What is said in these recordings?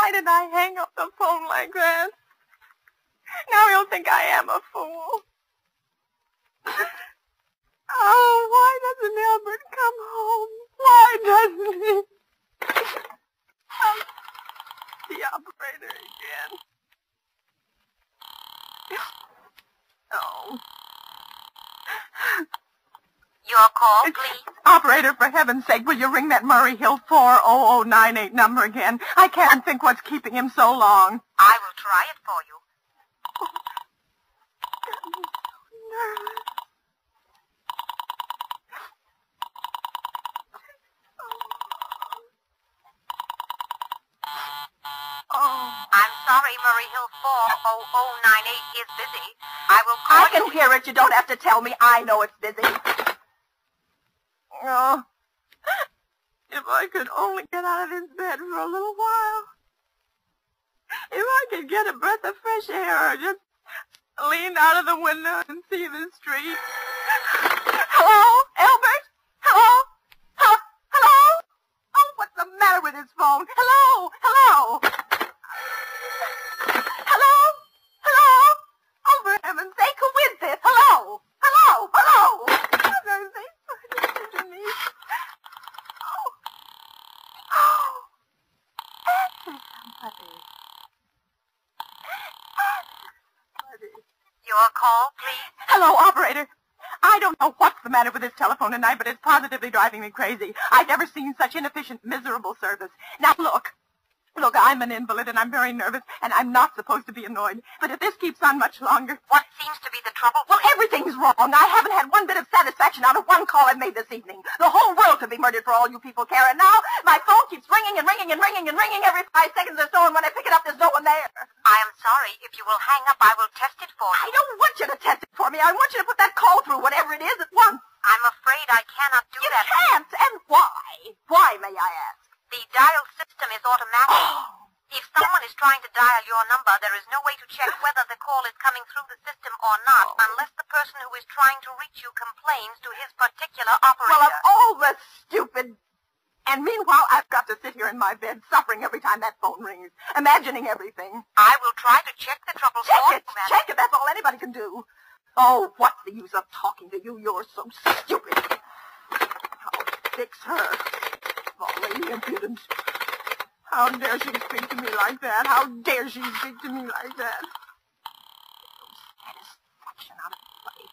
Why did I hang up the phone like that? Now he'll think I am a fool. Oh, why doesn't Albert come home? Why doesn't he? The operator again. Oh. Your call, please. Operator, for heaven's sake, will you ring that Murray Hill 40098 number again? I can't think what's keeping him so long. I will try it for you. I'm so nervous. Oh. I'm sorry, Murray Hill 40098 is busy. I will call you. I can hear it. You don't have to tell me. I know it's busy. Oh. If I could only get out of this bed for a little while. If I could get a breath of fresh air or just lean out of the window and see the street. Hello? Albert? Hello? Hello? Oh, what's the matter with his phone? Hello? Hello? Hello? Hello? Oh, for heaven's sake, who is this? Hello? Hello? Hello? For heaven's sake, listen to me. Oh. Oh. Answer somebody. Your call, please. Hello, operator. I don't know what's the matter with this telephone tonight, but it's positively driving me crazy. I've never seen such inefficient, miserable service. Now, look, I'm an invalid, and I'm very nervous, and I'm not supposed to be annoyed. But if this keeps on much longer... What seems to be the trouble? Well, everything's wrong. I haven't had one bit of satisfaction out of one call I've made this evening. The whole world could be murdered for all you people care, and now my phone keeps ringing and ringing and ringing and ringing every 5 seconds or so, and when I pick it up, there's no one there. I am sorry. If you will hang up, I will test it for you. I don't want you to test it for me. I want you to put that call through, whatever it is, at once. I'm afraid I cannot do that. You can't? And why? Why, may I ask? The dial system is automatic. If someone is trying to dial your number, there is no way to check whether the call is coming through the system or not, unless the person who is trying to reach you complains to his particular operator. Well, of all the stupid... And meanwhile, I've got to sit here in my bed, suffering every time that phone rings, imagining everything. I will try to check the trouble for you, madam. Check it. That's all anybody can do. Oh, what's the use of talking to you? You're so stupid. I'll fix her. Folly, impudence. How dare she speak to me like that? How dare she speak to me like that? No satisfaction out of play.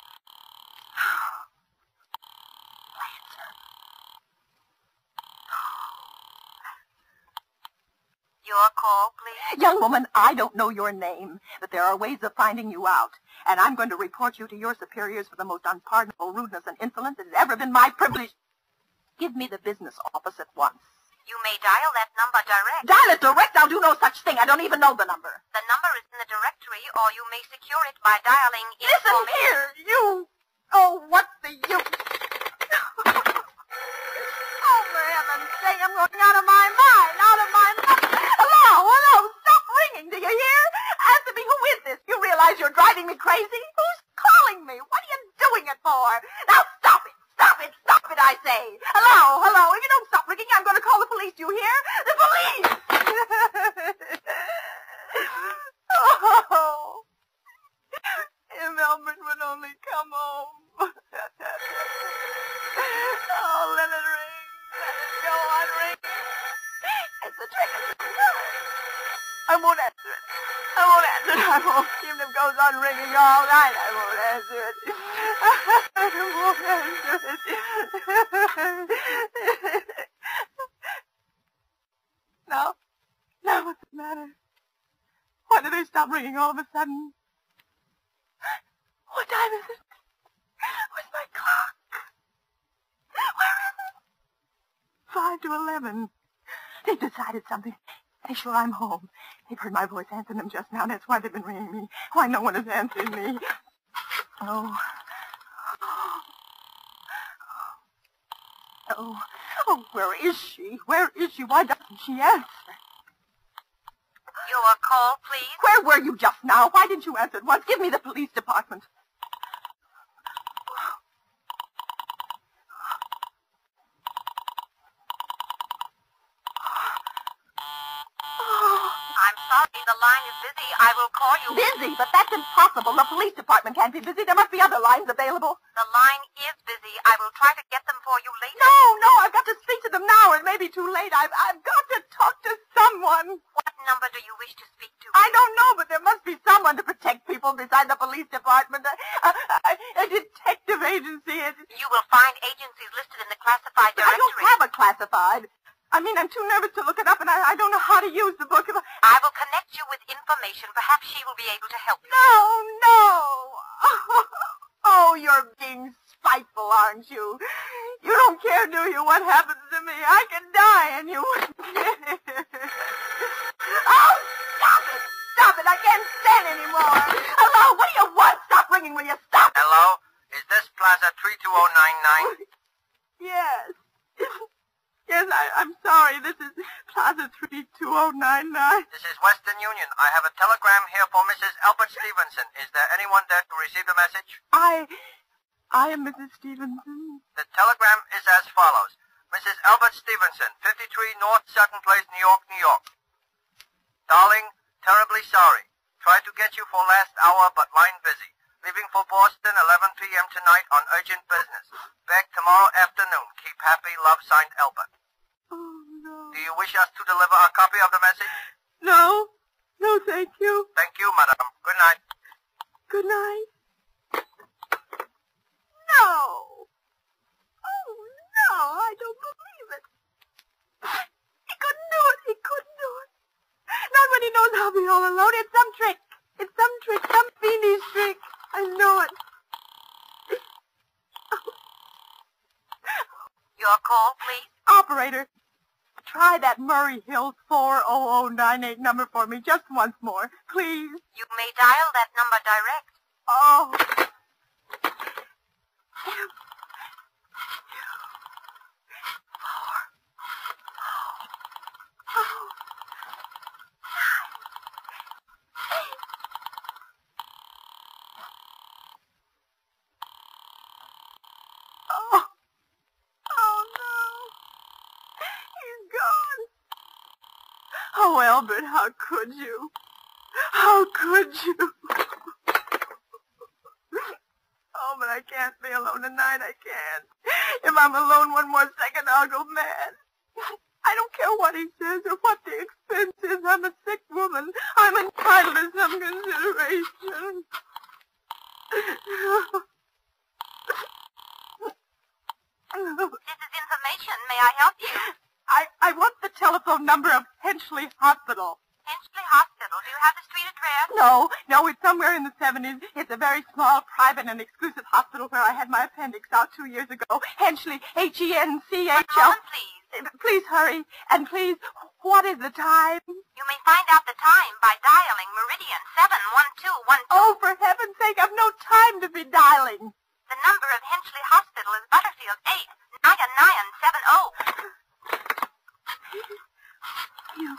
Your call, please. Young woman, I don't know your name, but there are ways of finding you out. And I'm going to report you to your superiors for the most unpardonable rudeness and insolence that has ever been my privilege. Give me the business office at once. You may dial that number direct. Dial it direct? I'll do no such thing. I don't even know the number. The number is in the directory, or you may secure it by dialing Listen here, you... Oh, what's the use? Oh, for heaven's sake, I'm going out of my mind, out of my mind. Hello, stop ringing, do you hear? Answer me, who is this? You realize you're driving me crazy? Who's calling me? What are you doing it for? Now stop it, I say. Hello, if you don't stop ringing, I'm going to call the police, do you hear? The police! Oh, if Albert would only come home. Oh, let it ring. Let it go on ringing. It's a trick. I won't answer it. I won't. Even if it goes on ringing all night, I won't answer it. I won't answer it. Now what's the matter? Why do they stop ringing all of a sudden? What time is it? Where's my clock? Where is it? 5 to 11. They've decided something. They're sure I'm home. They've heard my voice answering them just now. That's why they've been ringing me. Why no one has answered me. Oh, where is she? Where is she? Why doesn't she answer? Your call, please. Where were you just now? Why didn't you answer at once? Give me the police department. sorry, the line is busy. I will call you. Busy? But that's impossible. The police department can't be busy. There must be other lines available. The line is busy. I will try to get them for you later. No, I've got to speak to them now. It may be too late. I've got to talk to someone. What number do you wish to speak to? I don't know, but there must be someone to protect people besides the police department. A detective agency. You will find agencies listed in the classified directory. I don't have a classified. I mean, I'm too nervous to look it up, and I don't know how to use the book. I will connect you with information. Perhaps she will be able to help you. No. Oh, you're being spiteful, aren't you? You don't care, do you, what happens to me? I can die, and you... Oh, stop it. I can't stand anymore. Hello, what do you want? Stop ringing, will you? Stop. Hello? Is this Plaza 32099? Yes. Yes, I'm sorry. This is Plaza 32099. This is Western Union. I have a telegram here for Mrs. Albert Stevenson. Is there anyone there to receive the message? I am Mrs. Stevenson. The telegram is as follows. Mrs. Albert Stevenson, 53 North Sutton Place, New York, New York. Darling, terribly sorry. Tried to get you for last hour, but line busy. Leaving for Boston 11 p.m. tonight on urgent business. Back tomorrow afternoon. Keep happy. Love, signed Albert. Oh, no. Do you wish us to deliver a copy of the message? No, thank you. Thank you, madam. Good night. Good night. No. Oh, no, I don't believe it. He couldn't do it. Not when he knows I'll be all alone. It's some trick, some fiendish trick. I know it. Your call, please. Operator, try that Murray Hills 40098 number for me just once more, please. You may dial that number direct. Oh. Oh, Albert, how could you? How could you? Oh, but I can't be alone tonight. I can't. If I'm alone one more second, I'll go mad. I don't care what he says or what the expense is. I'm a sick woman. I'm entitled to some consideration. This is information. May I help you? I want the telephone number of Henchley Hospital. Henchley Hospital. Do you have the street address? No, it's somewhere in the 70s. It's a very small, private, and exclusive hospital where I had my appendix out 2 years ago. Henchley, Henchchl. One moment, please. Please hurry. And please, what is the time? You may find out the time by dialing Meridian 71212. Oh, for heaven's sake, I've no time to be dialing. The number of Henchley Hospital is Butterfield 89970. You.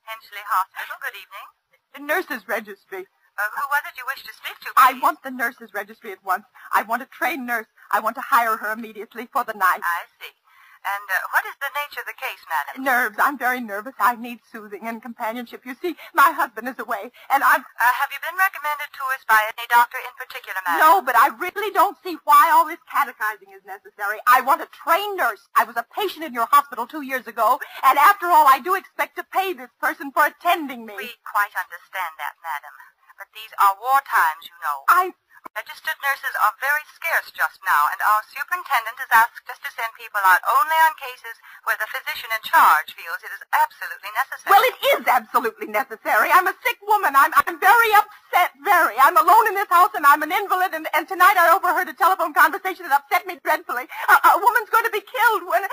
Henchley Hospital, good evening. The nurses' registry. Who was it you wish to speak to, please? I want the nurses' registry at once. I want a trained nurse. I want to hire her immediately for the night. I see. And what is the nature of the case, madam? Nerves. I'm very nervous. I need soothing and companionship. You see, my husband is away, and I'm... have you been recommended to us by any doctor in particular, madam? No, but I really don't see why all this catechizing is necessary. I want a trained nurse. I was a patient in your hospital 2 years ago, and after all, I do expect to pay this person for attending me. We quite understand that, madam. But these are war times, you know. Registered nurses are very scarce just now, and our superintendent has asked us to send people out only on cases where the physician in charge feels it is absolutely necessary. Well, it is absolutely necessary. I'm a sick woman. I'm very upset, very. I'm alone in this house, and I'm an invalid, and tonight I overheard a telephone conversation that upset me dreadfully. A woman's going to be killed when in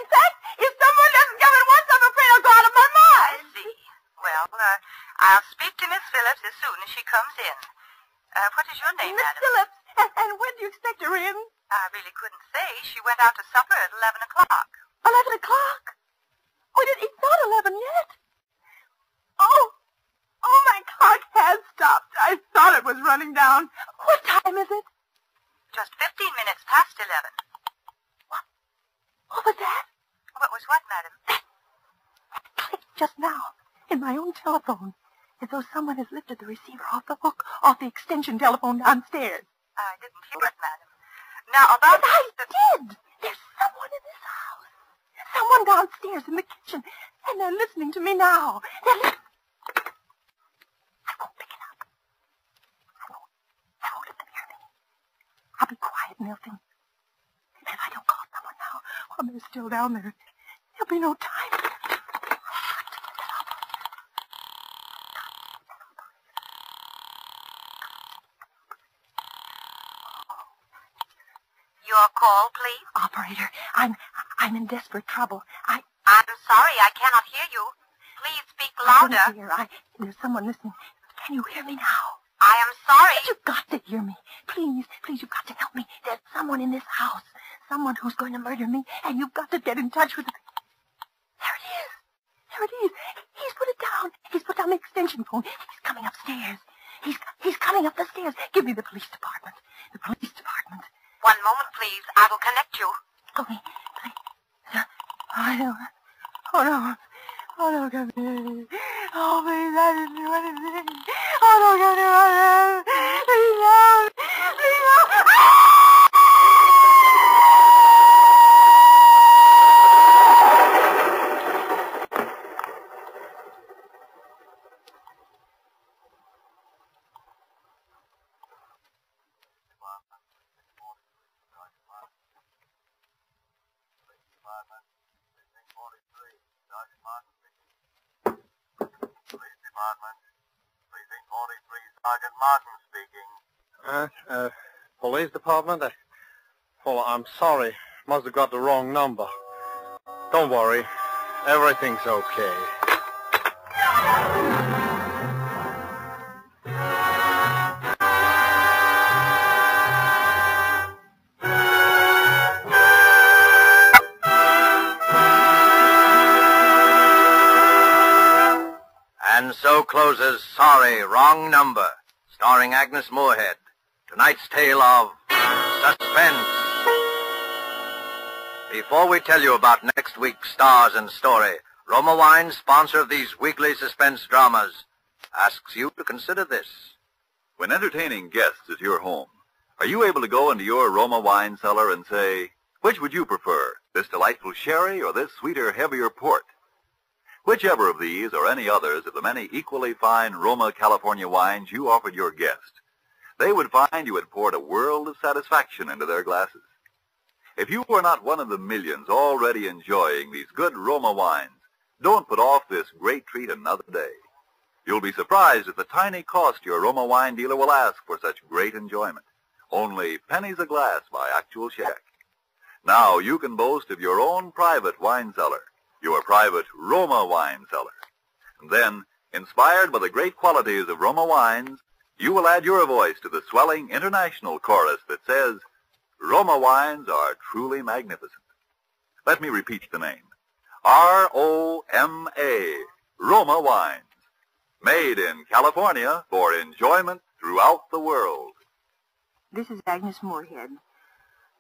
fact, if someone doesn't come at once, I'm afraid I'll go out of my mind. I see. Well, I'll speak to Miss Phillips as soon as she comes in. What is your name, Miss madam? Phillips. And when do you expect her in? I really couldn't say. She went out to supper at 11 o'clock. 11 o'clock? Oh, it's not 11 yet. Oh my God. was running down. What time is it? Just 15 minutes past 11. What was that? What was what, madam? That clicked just now in my own telephone, as though someone has lifted the receiver off the hook, off the extension telephone downstairs. I didn't hear it, madam. Now, about... But I did! There's someone in this house. Someone downstairs in the kitchen, and they're listening to me now. I won't pick it up. I won't let them hear me. I'll be quiet and they'll think. And if I don't call someone now, while they're still down there, there'll be no time. Your call, please. Operator, I'm in desperate trouble. I'm sorry, I cannot hear you. Please speak louder. There's someone listening. Can you hear me now? I am sorry. You've got to hear me. Please, you've got to help me. There's someone in this house. Someone who's going to murder me, and you've got to get in touch with him. There it is. He's put it down. He's put down the extension phone. He's coming upstairs. He's coming up the stairs. Give me the police department. The police department. One moment, please. I will connect you. Please. Oh, no. Oh, no, come here. Oh, please, I didn't do anything. Oh, no, come here. Please, no. Please, no. Sergeant Martin speaking. Police department? Oh, I'm sorry. Must have got the wrong number. Don't worry. Everything's okay. And so closes Sorry, Wrong Number, starring Agnes Moorehead. Tonight's tale of Suspense. Before we tell you about next week's stars and story, Roma Wine, sponsor of these weekly suspense dramas, asks you to consider this. When entertaining guests at your home, are you able to go into your Roma wine cellar and say, which would you prefer, this delightful sherry or this sweeter, heavier port? Whichever of these or any others of the many equally fine Roma California wines you offered your guest, they would find you had poured a world of satisfaction into their glasses. If you are not one of the millions already enjoying these good Roma wines, don't put off this great treat another day. You'll be surprised at the tiny cost your Roma wine dealer will ask for such great enjoyment. Only pennies a glass by actual check. Now you can boast of your own private wine cellar, your private Roma wine cellar. And then, inspired by the great qualities of Roma wines, you will add your voice to the swelling international chorus that says, Roma wines are truly magnificent. Let me repeat the name. R-O-M-A, Roma wines. Made in California for enjoyment throughout the world. This is Agnes Moorehead.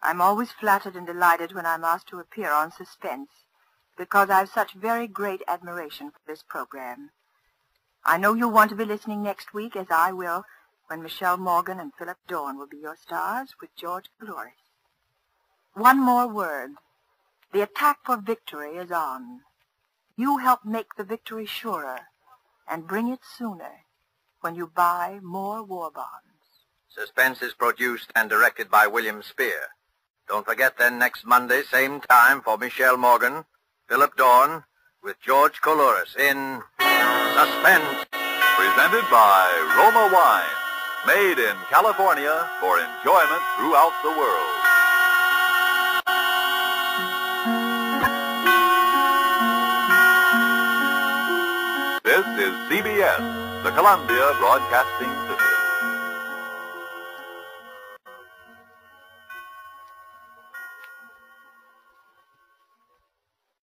I'm always flattered and delighted when I'm asked to appear on Suspense, because I've such very great admiration for this program. I know you'll want to be listening next week, as I will, when Michelle Morgan and Philip Dorn will be your stars with George Coloris. One more word. The attack for victory is on. You help make the victory surer and bring it sooner when you buy more war bonds. Suspense is produced and directed by William Spear. Don't forget then next Monday, same time, for Michelle Morgan, Philip Dorn, with George Coloris in Suspense. Presented by Roma Wine, made in California for enjoyment throughout the world. This is CBS, the Columbia Broadcasting System.